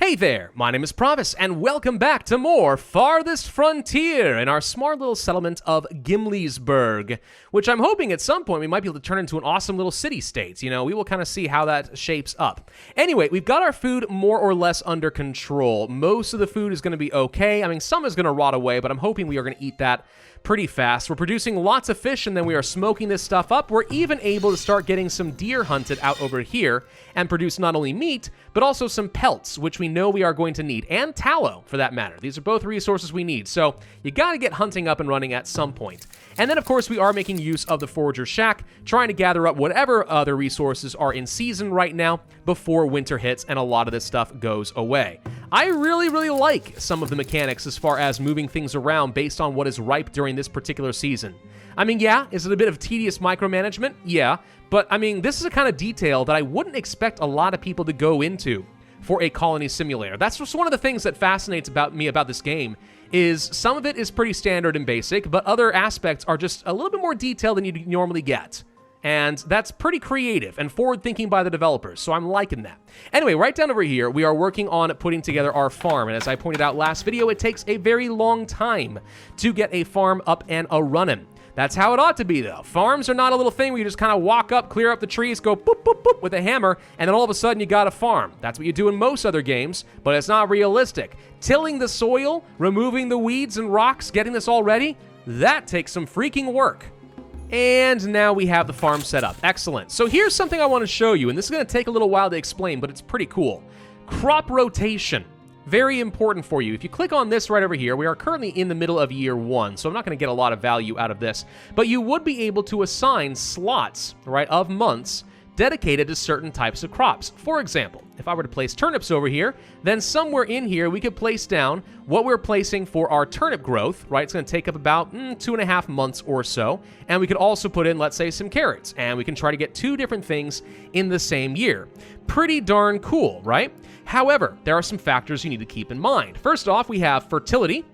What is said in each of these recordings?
Hey there, my name is Pravus, and welcome back to more Farthest Frontier in our smart little settlement of Gimliesburg, which I'm hoping at some point we might be able to turn into an awesome little city-state. You know, we will kind of see how that shapes up. Anyway, we've got our food more or less under control. Most of the food is going to be okay. I mean, some is going to rot away, but I'm hoping we are going to eat that pretty fast. We're producing lots of fish, and then we are smoking this stuff up. We're even able to start getting some deer hunted out over here and produce not only meat, but also some pelts, which we know we are going to need, and tallow, for that matter. These are both resources we need, so you gotta get hunting up and running at some point. And then, of course, we are making use of the Forager Shack, trying to gather up whatever other resources are in season right now before winter hits and a lot of this stuff goes away. I really like some of the mechanics as far as moving things around based on what is ripe during this particular season. I mean, yeah, is it a bit of tedious micromanagement? Yeah, but I mean, this is a kind of detail that I wouldn't expect a lot of people to go into for a colony simulator. That's just one of the things that fascinates me about this game, is some of it is pretty standard and basic, but other aspects are just a little bit more detailed than you'd normally get. And that's pretty creative and forward-thinking by the developers, so I'm liking that. Anyway, right down over here, we are working on putting together our farm, and as I pointed out last video, it takes a very long time to get a farm up and a-running. That's how it ought to be, though. Farms are not a little thing where you just kind of walk up, clear up the trees, go boop, boop, boop with a hammer, and then all of a sudden you got a farm. That's what you do in most other games, but it's not realistic. Tilling the soil, removing the weeds and rocks, getting this all ready, that takes some freaking work. And now we have the farm set up. Excellent. So here's something I want to show you, and this is going to take a little while to explain, but it's pretty cool. Crop rotation. Very important for you. If you click on this right over here, we are currently in the middle of year 1, so I'm not going to get a lot of value out of this, but you would be able to assign slots, right, of months dedicated to certain types of crops. For example, if I were to place turnips over here, then somewhere in here we could place down what we're placing for our turnip growth, right? It's going to take up about 2.5 months or so, and we could also put in, let's say, some carrots, and we can try to get 2 different things in the same year. Pretty darn cool, right? However, there are some factors you need to keep in mind. First off, we have fertility,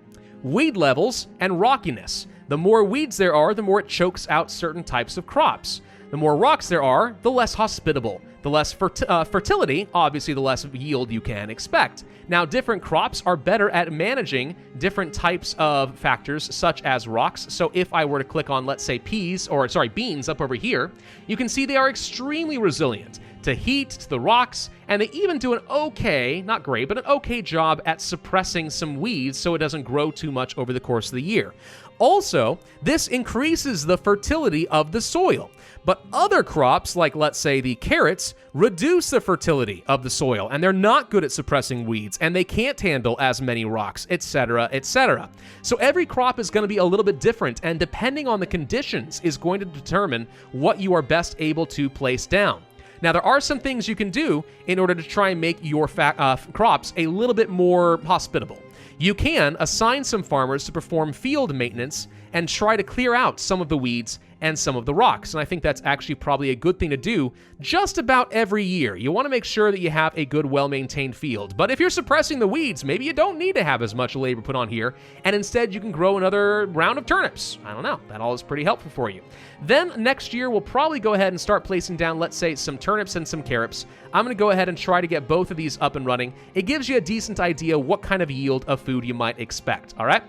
weed levels, and rockiness. The more weeds there are, the more it chokes out certain types of crops. The more rocks there are, the less hospitable. The less fertility, obviously the less yield you can expect. Now, different crops are better at managing different types of factors, such as rocks. So if I were to click on, let's say, beans up over here, you can see they are extremely resilient to heat, to the rocks, and they even do an okay, not great, but an okay job at suppressing some weeds so it doesn't grow too much over the course of the year. Also, this increases the fertility of the soil. But other crops, like let's say the carrots, reduce the fertility of the soil, and they're not good at suppressing weeds, and they can't handle as many rocks, etc., etc. So every crop is going to be a little bit different, and depending on the conditions is going to determine what you are best able to place down. Now, there are some things you can do in order to try and make your crops a little bit more hospitable. You can assign some farmers to perform field maintenance and try to clear out some of the weeds and some of the rocks. And I think that's actually probably a good thing to do just about every year. You want to make sure that you have a good, well-maintained field. But if you're suppressing the weeds, maybe you don't need to have as much labor put on here, and instead you can grow another round of turnips. I don't know. That all is pretty helpful for you. Then next year, we'll probably go ahead and start placing down, let's say, some turnips and some carrots. I'm going to go ahead and try to get both of these up and running. It gives you a decent idea what kind of yield of food you might expect, all right?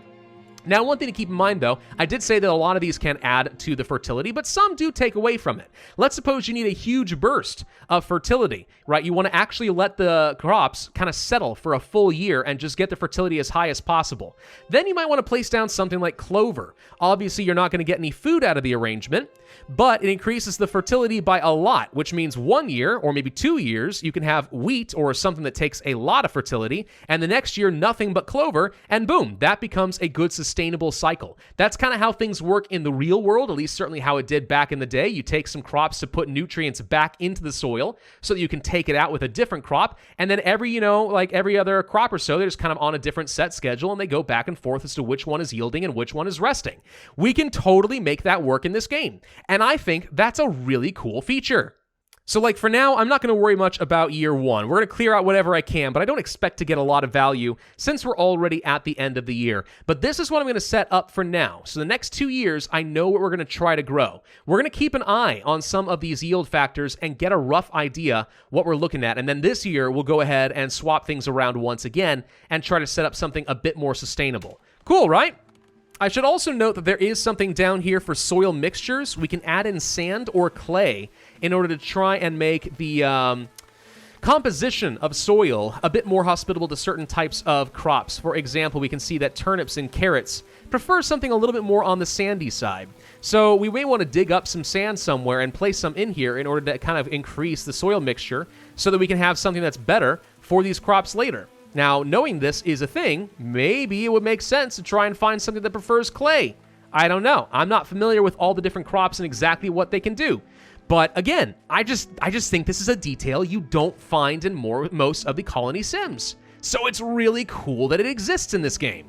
Now, one thing to keep in mind, though, I did say that a lot of these can add to the fertility, but some do take away from it. Let's suppose you need a huge burst of fertility, right? You want to actually let the crops kind of settle for a full year and just get the fertility as high as possible. Then you might want to place down something like clover. Obviously, you're not going to get any food out of the arrangement, but it increases the fertility by a lot, which means 1 year or maybe 2 years, you can have wheat or something that takes a lot of fertility, and the next year, nothing but clover, and boom, that becomes a good sustainable cycle. That's kind of how things work in the real world, at least certainly how it did back in the day. You take some crops to put nutrients back into the soil so that you can take it out with a different crop, and then every other crop or so, they're just kind of on a different set schedule, and they go back and forth as to which one is yielding and which one is resting. We can totally make that work in this game, and I think that's a really cool feature. So like for now, I'm not going to worry much about year one. We're going to clear out whatever I can, but I don't expect to get a lot of value since we're already at the end of the year. But this is what I'm going to set up for now. So the next 2 years, I know what we're going to try to grow. We're going to keep an eye on some of these yield factors and get a rough idea what we're looking at. And then this year, we'll go ahead and swap things around once again and try to set up something a bit more sustainable. Cool, right? I should also note that there is something down here for soil mixtures. We can add in sand or clay in order to try and make the composition of soil a bit more hospitable to certain types of crops. For example, we can see that turnips and carrots prefer something a little bit more on the sandy side. So we may want to dig up some sand somewhere and place some in here in order to kind of increase the soil mixture so that we can have something that's better for these crops later. Now, knowing this is a thing, maybe it would make sense to try and find something that prefers clay. I don't know. I'm not familiar with all the different crops and exactly what they can do. But again, I just think this is a detail you don't find in most of the Colony Sims. So it's really cool that it exists in this game.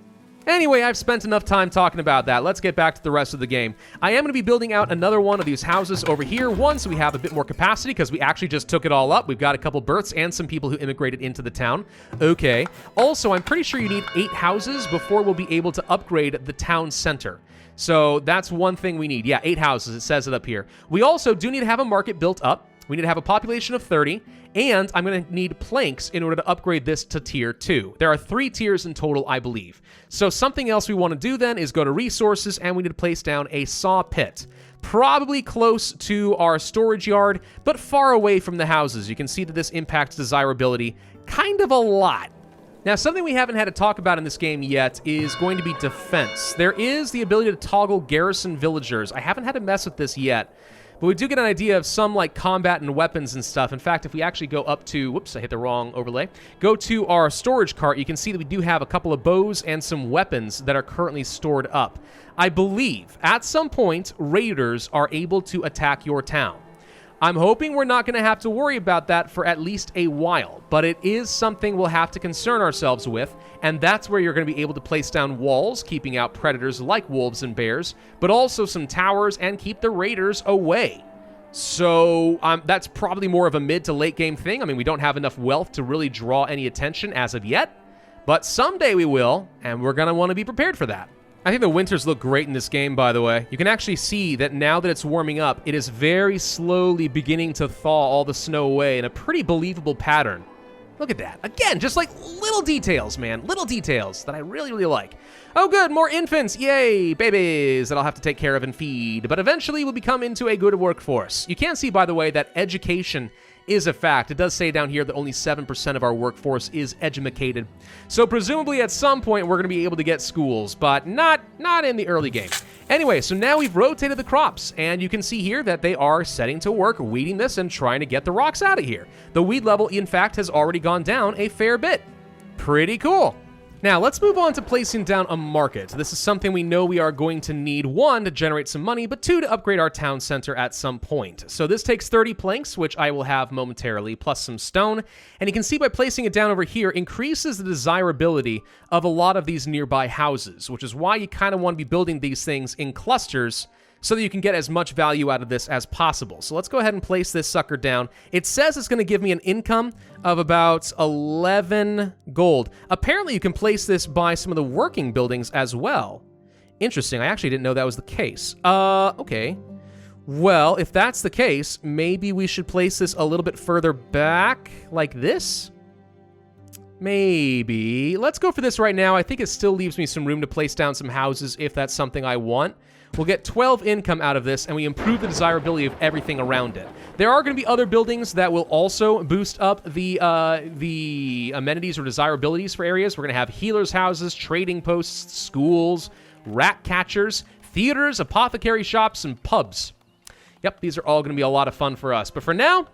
Anyway, I've spent enough time talking about that. Let's get back to the rest of the game. I am going to be building out another one of these houses over here. One, so we have a bit more capacity because we actually just took it all up. We've got a couple births and some people who immigrated into the town. Okay. Also, I'm pretty sure you need 8 houses before we'll be able to upgrade the town center. So that's one thing we need. Yeah, 8 houses. It says it up here. We also do need to have a market built up. We need to have a population of 30. And I'm going to need planks in order to upgrade this to tier 2. There are 3 tiers in total, I believe. So something else we want to do then is go to resources, and we need to place down a saw pit. Probably close to our storage yard, but far away from the houses. You can see that this impacts desirability kind of a lot. Now, something we haven't had to talk about in this game yet is going to be defense. There is the ability to toggle garrison villagers. I haven't had to mess with this yet. But we do get an idea of some like combat and weapons and stuff. In fact, if we actually go up to, whoops, I hit the wrong overlay. Go to our storage cart, you can see that we do have a couple of bows and some weapons that are currently stored up. I believe at some point, raiders are able to attack your town. I'm hoping we're not going to have to worry about that for at least a while, but it is something we'll have to concern ourselves with, and that's where you're going to be able to place down walls, keeping out predators like wolves and bears, but also some towers and keep the raiders away. So that's probably more of a mid to late game thing. I mean, we don't have enough wealth to really draw any attention as of yet, but someday we will, and we're going to want to be prepared for that. I think the winters look great in this game, by the way. You can actually see that now that it's warming up, it is very slowly beginning to thaw all the snow away in a pretty believable pattern. Look at that. Again, just like little details, man. Little details that I really, really like. Oh, good. More infants. Yay. Babies that I'll have to take care of and feed. But eventually we'll become into a good workforce. You can see, by the way, that education is a fact. It does say down here that only 7% of our workforce is educated. So presumably at some point we're going to be able to get schools, but not in the early game. Anyway, so now we've rotated the crops, and you can see here that they are setting to work weeding this and trying to get the rocks out of here. The weed level, in fact, has already gone down a fair bit. Pretty cool. Now, let's move on to placing down a market. This is something we know we are going to need, 1, to generate some money, but 2, to upgrade our town center at some point. So this takes 30 planks, which I will have momentarily, plus some stone. And you can see by placing it down over here, increases the desirability of a lot of these nearby houses, which is why you kind of want to be building these things in clusters so that you can get as much value out of this as possible. So let's go ahead and place this sucker down. It says it's going to give me an income of about 11 gold. Apparently you can place this by some of the working buildings as well. Interesting, I actually didn't know that was the case. Okay. Well, if that's the case, maybe we should place this a little bit further back, like this? Maybe. Let's go for this right now. I think it still leaves me some room to place down some houses if that's something I want. We'll get 12 income out of this, and we improve the desirability of everything around it. There are going to be other buildings that will also boost up the amenities or desirabilities for areas. We're going to have healers' houses, trading posts, schools, rat catchers, theaters, apothecary shops, and pubs. Yep, these are all going to be a lot of fun for us. But for now,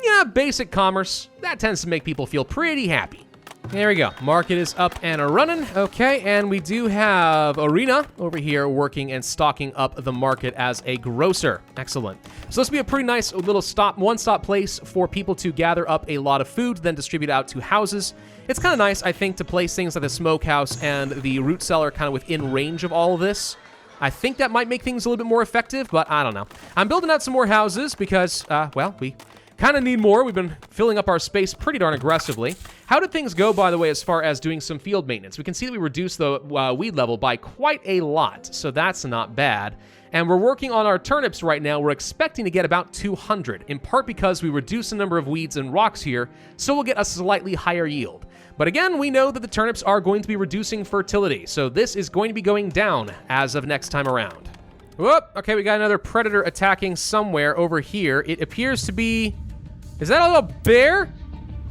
yeah, basic commerce. That tends to make people feel pretty happy. There we go. Market is up and running. Okay, and we do have Arena over here working and stocking up the market as a grocer. Excellent. So this will be a pretty nice little one-stop place for people to gather up a lot of food, then distribute out to houses. It's kind of nice, I think, to place things like the smokehouse and the root cellar kind of within range of all of this. I think that might make things a little bit more effective, but I don't know. I'm building out some more houses because, well, we kind of need more. We've been filling up our space pretty darn aggressively. How did things go, by the way, as far as doing some field maintenance? We can see that we reduced the weed level by quite a lot, so that's not bad. And we're working on our turnips right now. We're expecting to get about 200, in part because we reduced the number of weeds and rocks here, so we'll get a slightly higher yield. But again, we know that the turnips are going to be reducing fertility, so this is going to be going down as of next time around. Whoop, okay, we got another predator attacking somewhere over here. It appears to be... Is that a little bear?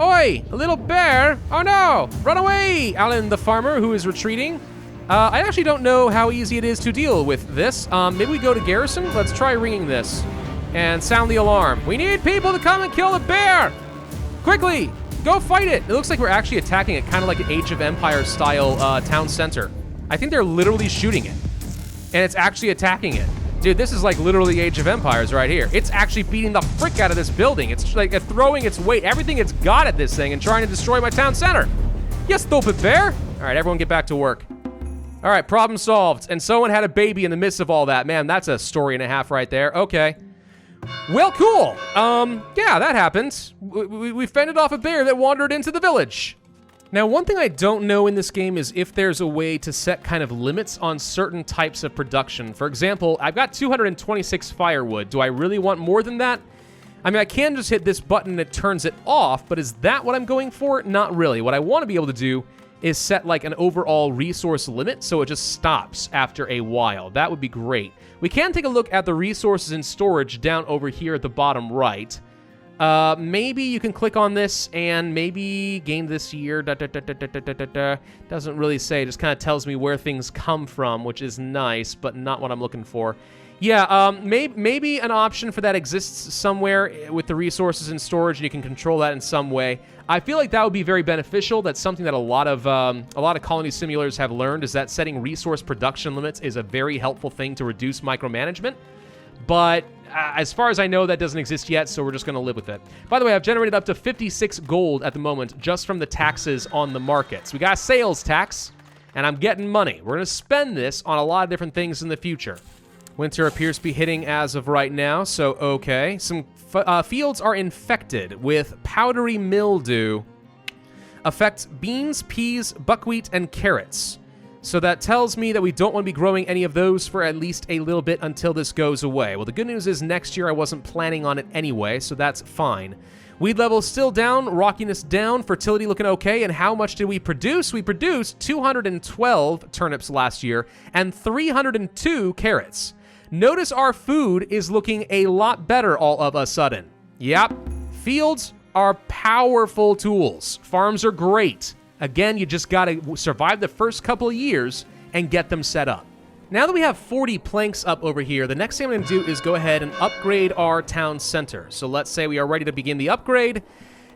Oi, a little bear? Oh no, run away, Alan the farmer who is retreating. I actually don't know how easy it is to deal with this. Maybe we go to garrison? Let's try ringing this and sound the alarm. We need people to come and kill the bear! Quickly, go fight it. It looks like we're actually attacking it, kind of like an Age of Empires style town center. I think they're literally shooting it. And it's actually attacking it. Dude, this is like literally Age of Empires right here. It's actually beating the frick out of this building. It's like throwing its weight, everything it's got at this thing and trying to destroy my town center. You stupid bear. All right, everyone get back to work. All right, problem solved. And someone had a baby in the midst of all that. Man, that's a story and a half right there. Okay. Well, cool. Yeah, that happened. We fended off a bear that wandered into the village. Now, one thing I don't know in this game is if there's a way to set kind of limits on certain types of production. For example, I've got 226 firewood. Do I really want more than that? I mean, I can just hit this button and it turns it off, but is that what I'm going for? Not really. What I want to be able to do is set like an overall resource limit so it just stops after a while. That would be great. We can take a look at the resources in storage down over here at the bottom right. Maybe you can click on this and maybe gain this year. Doesn't really say. It just kind of tells me where things come from, which is nice, but not what I'm looking for. Yeah, maybe an option for that exists somewhere with the resources in storage, and you can control that in some way. I feel like that would be very beneficial. That's something that a lot of colony simulators have learned, is that setting resource production limits is a very helpful thing to reduce micromanagement. But as far as I know, that doesn't exist yet, so we're just going to live with it. By the way, I've generated up to 56 gold at the moment just from the taxes on the markets. We got a sales tax, and I'm getting money. We're going to spend this on a lot of different things in the future. Winter appears to be hitting as of right now, so okay. Some fields are infected with powdery mildew. Affects beans, peas, buckwheat, and carrots. So that tells me that we don't want to be growing any of those for at least a little bit until this goes away. Well, the good news is next year I wasn't planning on it anyway, so that's fine. Weed level still down, rockiness down, fertility looking okay, and how much did we produce? We produced 212 turnips last year and 302 carrots. Notice our food is looking a lot better all of a sudden. Yep, fields are powerful tools. Farms are great. Again, you just gotta survive the first couple of years and get them set up. Now that we have 40 planks up over here, the next thing I'm gonna do is go ahead and upgrade our town center. So let's say we are ready to begin the upgrade,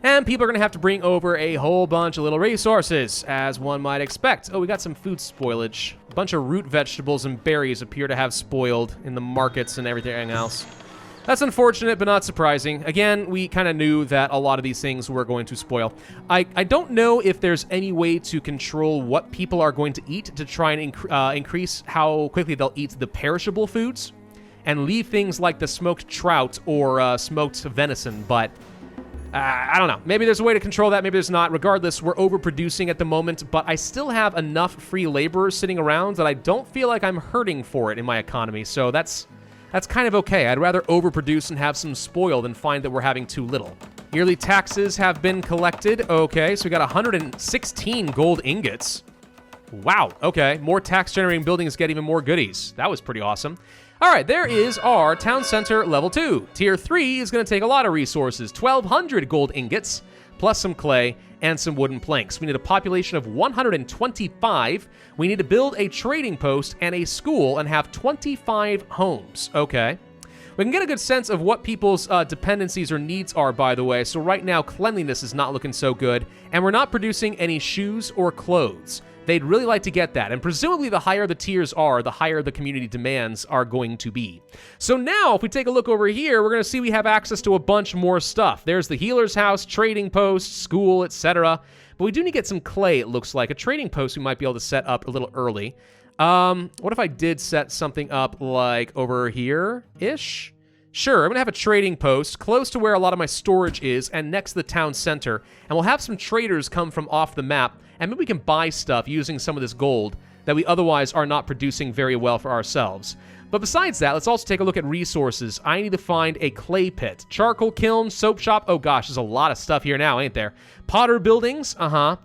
and people are gonna have to bring over a whole bunch of little resources, as one might expect. Oh, we got some food spoilage. A bunch of root vegetables and berries appear to have spoiled in the markets and everything else. That's unfortunate, but not surprising. Again, we kind of knew that a lot of these things were going to spoil. I don't know if there's any way to control what people are going to eat to try and increase how quickly they'll eat the perishable foods and leave things like the smoked trout or smoked venison, but I don't know. Maybe there's a way to control that, maybe there's not. Regardless, we're overproducing at the moment, but I still have enough free laborers sitting around that I don't feel like I'm hurting for it in my economy, so that's kind of okay. I'd rather overproduce and have some spoil than find that we're having too little. Yearly taxes have been collected. Okay, so we got 116 gold ingots. Wow, okay. More tax-generating buildings get even more goodies. That was pretty awesome. All right, there is our town center level 2. Tier 3 is going to take a lot of resources. 1,200 gold ingots, plus some clay, and some wooden planks. We need a population of 125. We need to build a trading post and a school and have 25 homes. Okay. We can get a good sense of what people's dependencies or needs are, by the way. So right now, cleanliness is not looking so good, and we're not producing any shoes or clothes. They'd really like to get that, and presumably the higher the tiers are, the higher the community demands are going to be. So now, if we take a look over here, we're going to see we have access to a bunch more stuff. There's the healer's house, trading post, school, etc. But we do need to get some clay, it looks like. A trading post we might be able to set up a little early. What if I did set something up like over here-ish? Sure, I'm going to have a trading post close to where a lot of my storage is and next to the town center, and we'll have some traders come from off the map, and maybe we can buy stuff using some of this gold that we otherwise are not producing very well for ourselves. But besides that, let's also take a look at resources. I need to find a clay pit, charcoal kiln, soap shop. Oh gosh, there's a lot of stuff here now, ain't there? Potter buildings,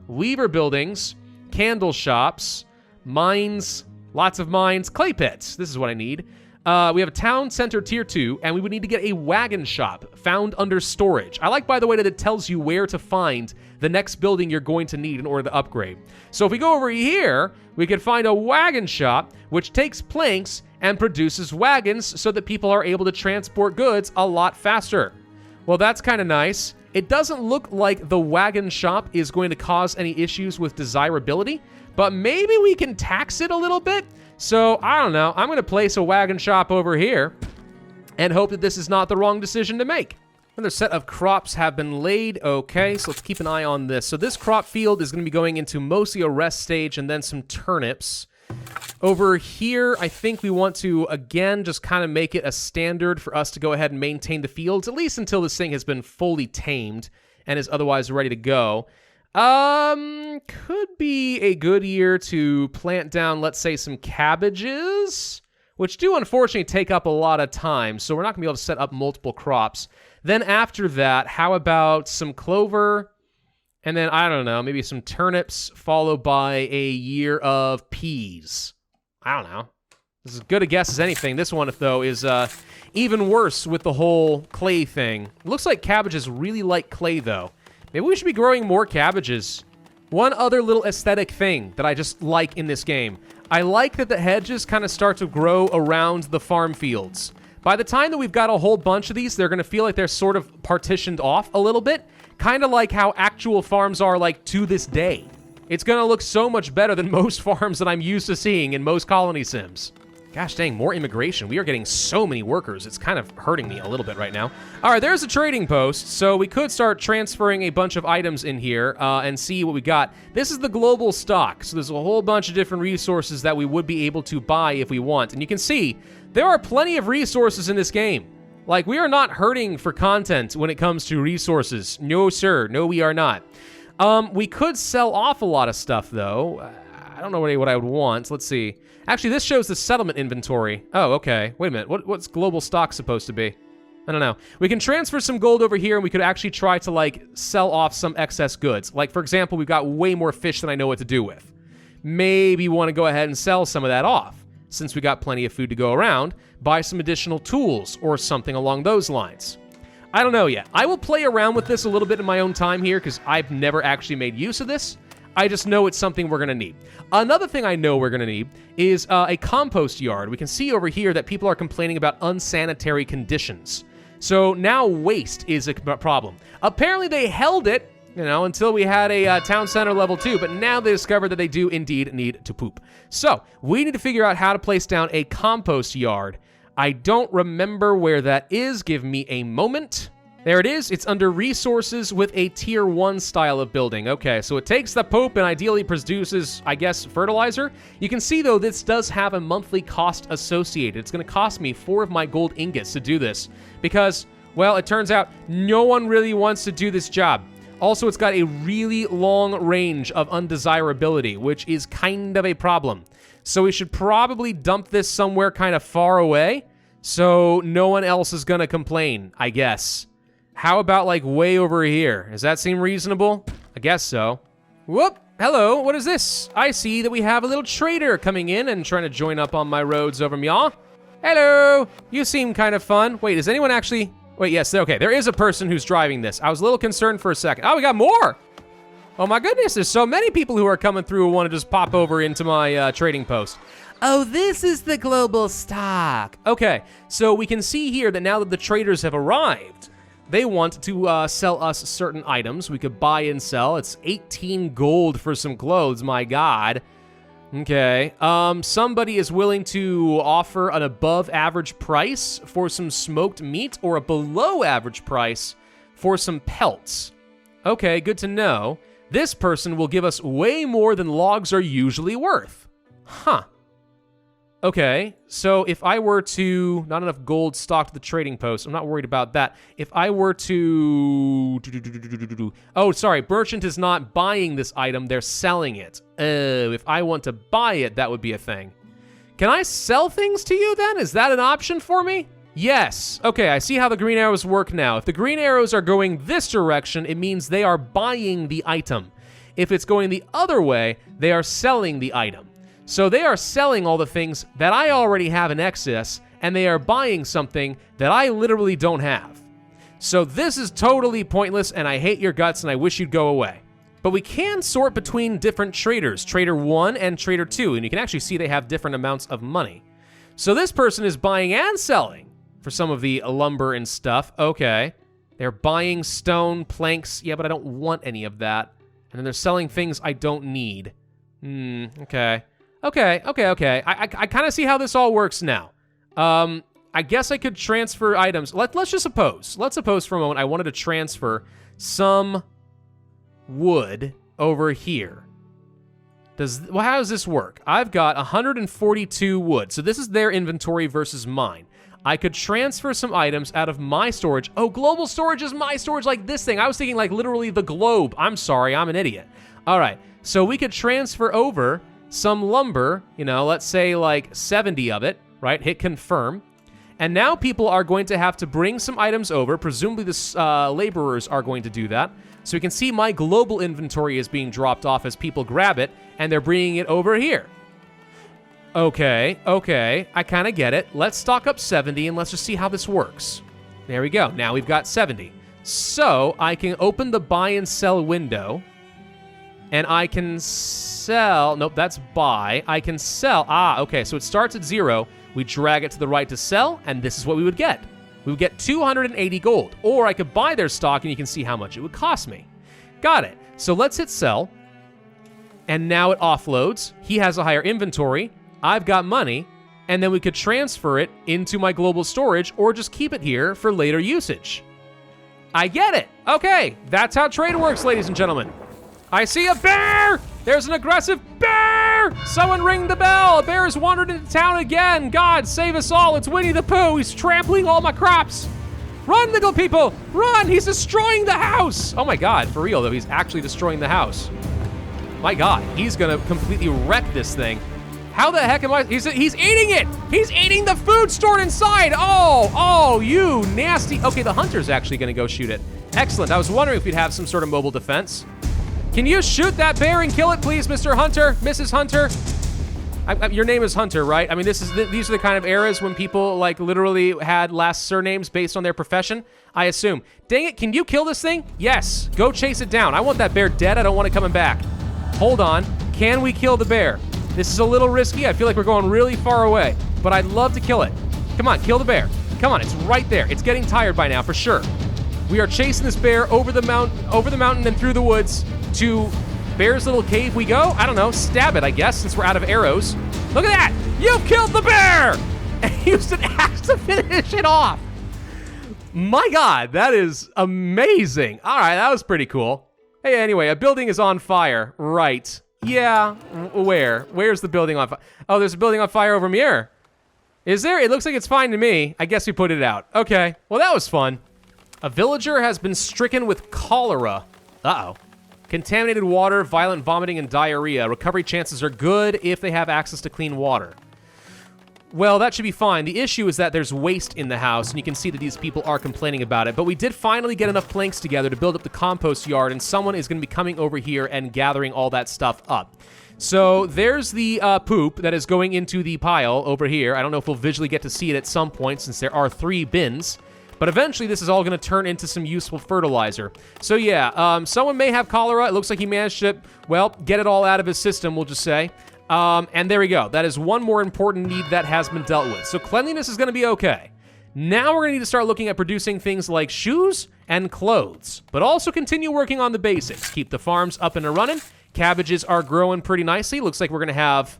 weaver buildings, candle shops, mines, lots of mines, clay pits. This is what I need. We have a town center tier 2, and we would need to get a wagon shop found under storage. I like, by the way, that it tells you where to find the next building you're going to need in order to upgrade. So if we go over here, we could find a wagon shop, which takes planks and produces wagons so that people are able to transport goods a lot faster. Well, that's kind of nice. It doesn't look like the wagon shop is going to cause any issues with desirability, but maybe we can tax it a little bit. So, I don't know, I'm going to place a wagon shop over here and hope that this is not the wrong decision to make. Another set of crops have been laid. Okay, so let's keep an eye on this. So this crop field is going to be going into mostly a rest stage and then some turnips. Over here, I think we want to, again, just kind of make it a standard for us to go ahead and maintain the fields, at least until this thing has been fully tamed and is otherwise ready to go. Could be a good year to plant down, let's say, some cabbages, which do unfortunately take up a lot of time, so we're not gonna be able to set up multiple crops. Then after that, how about some clover, and then, I don't know, maybe some turnips, followed by a year of peas. I don't know. This is as good a guess as anything. This one, though, is even worse with the whole clay thing. It looks like cabbages really like clay, though. Maybe we should be growing more cabbages. One other little aesthetic thing that I just like in this game. I like that the hedges kind of start to grow around the farm fields. By the time that we've got a whole bunch of these, they're going to feel like they're sort of partitioned off a little bit. Kind of like how actual farms are like to this day. It's going to look so much better than most farms that I'm used to seeing in most colony sims. Gosh dang, more immigration. We are getting so many workers. It's kind of hurting me a little bit right now. All right, there's a trading post, so we could start transferring a bunch of items in here and see what we got. This is the global stock, so there's a whole bunch of different resources that we would be able to buy if we want. And you can see, there are plenty of resources in this game. Like, we are not hurting for content when it comes to resources. No, sir. No, we are not. We could sell off a lot of stuff, though. I don't know what I would want. Let's see. Actually, this shows the settlement inventory. Oh, okay. Wait a minute. What's global stock supposed to be? I don't know. We can transfer some gold over here, and we could actually try to, like, sell off some excess goods. Like, for example, we've got way more fish than I know what to do with. Maybe want to go ahead and sell some of that off, since we got plenty of food to go around, buy some additional tools or something along those lines. I don't know yet. I will play around with this a little bit in my own time here, because I've never actually made use of this. I just know it's something we're going to need. Another thing I know we're going to need is a compost yard. We can see over here that people are complaining about unsanitary conditions. So now waste is a problem. Apparently they held it, until we had a town center level 2, but now they discovered that they do indeed need to poop. So we need to figure out how to place down a compost yard. I don't remember where that is. Give me a moment. There it is. It's under resources with a tier 1 style of building. Okay, so it takes the poop and ideally produces, I guess, fertilizer. You can see, though, this does have a monthly cost associated. It's going to cost me 4 of my gold ingots to do this because, well, it turns out no one really wants to do this job. Also, it's got a really long range of undesirability, which is kind of a problem. So we should probably dump this somewhere kind of far away so no one else is going to complain, I guess. How about, like, way over here? Does that seem reasonable? I guess so. Whoop! Hello, what is this? I see that we have a little trader coming in and trying to join up on my roads over m'yaw. Hello! You seem kind of fun. Wait, is anyone actually... Wait, yes, okay, there is a person who's driving this. I was a little concerned for a second. Oh, we got more! Oh my goodness, there's so many people who are coming through who want to just pop over into my trading post. Oh, this is the global stock. Okay, so we can see here that now that the traders have arrived, they want to sell us certain items we could buy and sell. It's 18 gold for some clothes, my god. Okay, somebody is willing to offer an above average price for some smoked meat or a below average price for some pelts. Okay, good to know. This person will give us way more than logs are usually worth. Huh. Okay, so if I were to... Not enough gold stocked at the trading post. I'm not worried about that. If I were to... Oh, sorry. Merchant is not buying this item. They're selling it. If I want to buy it, that would be a thing. Can I sell things to you then? Is that an option for me? Yes. Okay, I see how the green arrows work now. If the green arrows are going this direction, it means they are buying the item. If it's going the other way, they are selling the item. So they are selling all the things that I already have in excess, and they are buying something that I literally don't have. So this is totally pointless, and I hate your guts, and I wish you'd go away. But we can sort between different traders, Trader 1 and Trader 2, and you can actually see they have different amounts of money. So this person is buying and selling for some of the lumber and stuff. Okay. They're buying stone, planks. Yeah, but I don't want any of that. And then they're selling things I don't need. Okay. Okay. I kind of see how this all works now. I guess I could transfer items. Let's just suppose. Let's suppose for a moment I wanted to transfer some wood over here. How does this work? I've got 142 wood. So this is their inventory versus mine. I could transfer some items out of my storage. Oh, global storage is my storage, like this thing. I was thinking like literally the globe. I'm sorry, I'm an idiot. All right, so we could transfer over some lumber, let's say like 70 of it, right? Hit confirm. And now people are going to have to bring some items over. Presumably the laborers are going to do that. So we can see my global inventory is being dropped off as people grab it, and they're bringing it over here. Okay, I kind of get it. Let's stock up 70, and let's just see how this works. There we go. Now we've got 70. So I can open the buy and sell window, and I can sell... Nope, that's buy. I can sell... okay, so it starts at 0. We drag it to the right to sell, and this is what we would get. We would get 280 gold. Or I could buy their stock, and you can see how much it would cost me. Got it. So let's hit sell. And now it offloads. He has a higher inventory. I've got money. And then we could transfer it into my global storage or just keep it here for later usage. I get it. Okay, that's how trade works, ladies and gentlemen. I see a bear! There's an aggressive bear! Someone ring the bell! A bear has wandered into town again! God, save us all! It's Winnie the Pooh! He's trampling all my crops! Run, little people! Run! He's destroying the house! Oh my god, for real though, he's actually destroying the house. My god, he's gonna completely wreck this thing. How the heck am I? He's eating it! He's eating the food stored inside! Oh, you nasty... Okay, the hunter's actually gonna go shoot it. Excellent, I was wondering if we'd have some sort of mobile defense. Can you shoot that bear and kill it, please, Mr. Hunter? Mrs. Hunter? Your name is Hunter, right? I mean, these are the kind of eras when people, like, literally had last surnames based on their profession, I assume. Dang it, can you kill this thing? Yes, go chase it down. I want that bear dead. I don't want it coming back. Hold on. Can we kill the bear? This is a little risky. I feel like we're going really far away, but I'd love to kill it. Come on, kill the bear. Come on, it's right there. It's getting tired by now, for sure. We are chasing this bear over the mountain and through the woods to Bear's little cave we go. I don't know, stab it, I guess, since we're out of arrows. Look at that! You've killed the bear! And used an axe to finish it off. My god, that is amazing. All right, that was pretty cool. Hey, anyway, a building is on fire. Right. Yeah, where? Where's the building on fire? Oh, there's a building on fire over here. Is there? It looks like it's fine to me. I guess we put it out. Okay, well, that was fun. A villager has been stricken with cholera. Uh-oh. Contaminated water, violent vomiting, and diarrhea. Recovery chances are good if they have access to clean water. Well, that should be fine. The issue is that there's waste in the house, and you can see that these people are complaining about it. But we did finally get enough planks together to build up the compost yard, and someone is going to be coming over here and gathering all that stuff up. So there's the poop that is going into the pile over here. I don't know if we'll visually get to see it at some point, since there are 3 bins. But eventually, this is all going to turn into some useful fertilizer. So yeah, someone may have cholera. It looks like he managed to, well, get it all out of his system, we'll just say. And there we go. That is one more important need that has been dealt with. So cleanliness is going to be okay. Now we're going to need to start looking at producing things like shoes and clothes, but also continue working on the basics. Keep the farms up and running. Cabbages are growing pretty nicely. Looks like we're going to have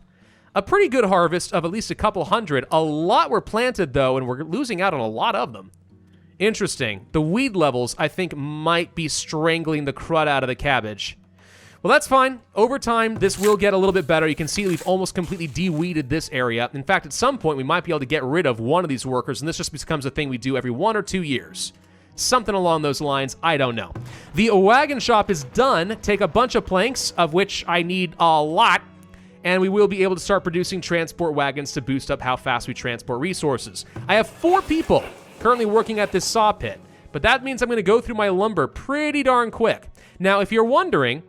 a pretty good harvest of at least a couple hundred. A lot were planted, though, and we're losing out on a lot of them. Interesting. The weed levels, I think, might be strangling the crud out of the cabbage. Well, that's fine. Over time, this will get a little bit better. You can see we've almost completely de-weeded this area. In fact, at some point, we might be able to get rid of one of these workers, and this just becomes a thing we do every 1 or 2 years. Something along those lines, I don't know. The wagon shop is done. Take a bunch of planks, of which I need a lot, and we will be able to start producing transport wagons to boost up how fast we transport resources. I have 4 people currently working at this saw pit, but that means I'm going to go through my lumber pretty darn quick. Now, if you're wondering,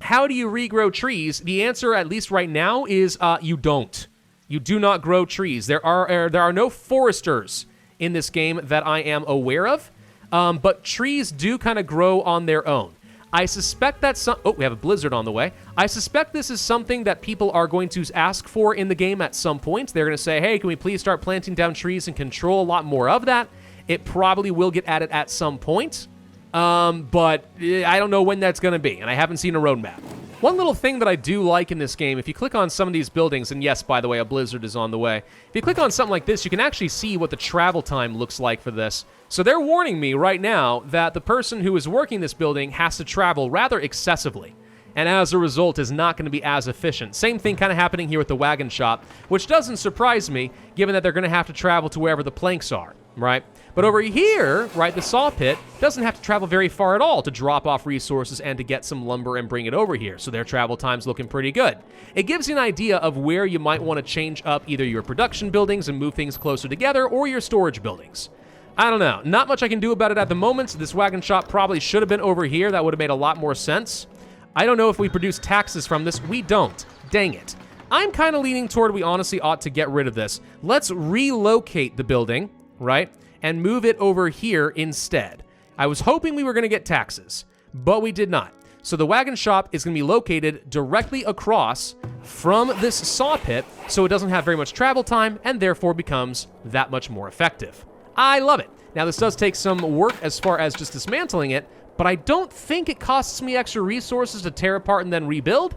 how do you regrow trees? The answer, at least right now, is you don't. You do not grow trees. There are no foresters in this game that I am aware of, but trees do kind of grow on their own. I suspect that we have a blizzard on the way. I suspect this is something that people are going to ask for in the game at some point. They're going to say, hey, can we please start planting down trees and control a lot more of that? It probably will get added at some point. But I don't know when that's going to be, and I haven't seen a roadmap. One little thing that I do like in this game, if you click on some of these buildings, and yes, by the way, a blizzard is on the way. If you click on something like this, you can actually see what the travel time looks like for this. So they're warning me right now that the person who is working this building has to travel rather excessively, and as a result is not going to be as efficient. Same thing kind of happening here with the wagon shop, which doesn't surprise me, given that they're going to have to travel to wherever the planks are, right? But over here, right, the saw pit doesn't have to travel very far at all to drop off resources and to get some lumber and bring it over here, so their travel time's looking pretty good. It gives you an idea of where you might want to change up either your production buildings and move things closer together, or your storage buildings. I don't know. Not much I can do about it at the moment. This wagon shop probably should have been over here. That would have made a lot more sense. I don't know if we produce taxes from this. We don't. Dang it. I'm kind of leaning toward we honestly ought to get rid of this. Let's relocate the building, right? And move it over here instead. I was hoping we were going to get taxes, but we did not. So the wagon shop is going to be located directly across from this saw pit, so it doesn't have very much travel time and therefore becomes that much more effective. I love it. Now, this does take some work as far as just dismantling it, but I don't think it costs me extra resources to tear apart and then rebuild.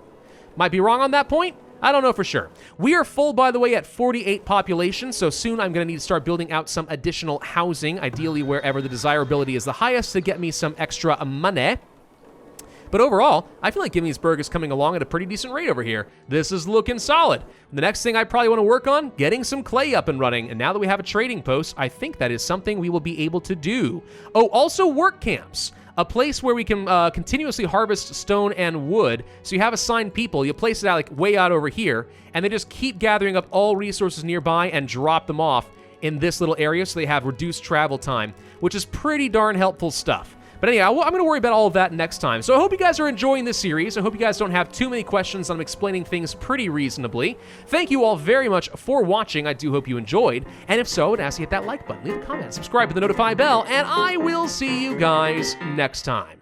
Might be wrong on that point. I don't know for sure. We are full, by the way, at 48 population, so soon I'm going to need to start building out some additional housing, ideally wherever the desirability is the highest to get me some extra money. But overall, I feel like Gimliesburg is coming along at a pretty decent rate over here. This is looking solid. The next thing I probably want to work on, getting some clay up and running. And now that we have a trading post, I think that is something we will be able to do. Oh, also work camps. A place where we can continuously harvest stone and wood. So you have assigned people, you place it out like way out over here, and they just keep gathering up all resources nearby and drop them off in this little area so they have reduced travel time, which is pretty darn helpful stuff. But anyhow, I'm going to worry about all of that next time. So I hope you guys are enjoying this series. I hope you guys don't have too many questions. I'm explaining things pretty reasonably. Thank you all very much for watching. I do hope you enjoyed. And if so, I'd ask you to hit that like button, leave a comment, subscribe with the notify bell, and I will see you guys next time.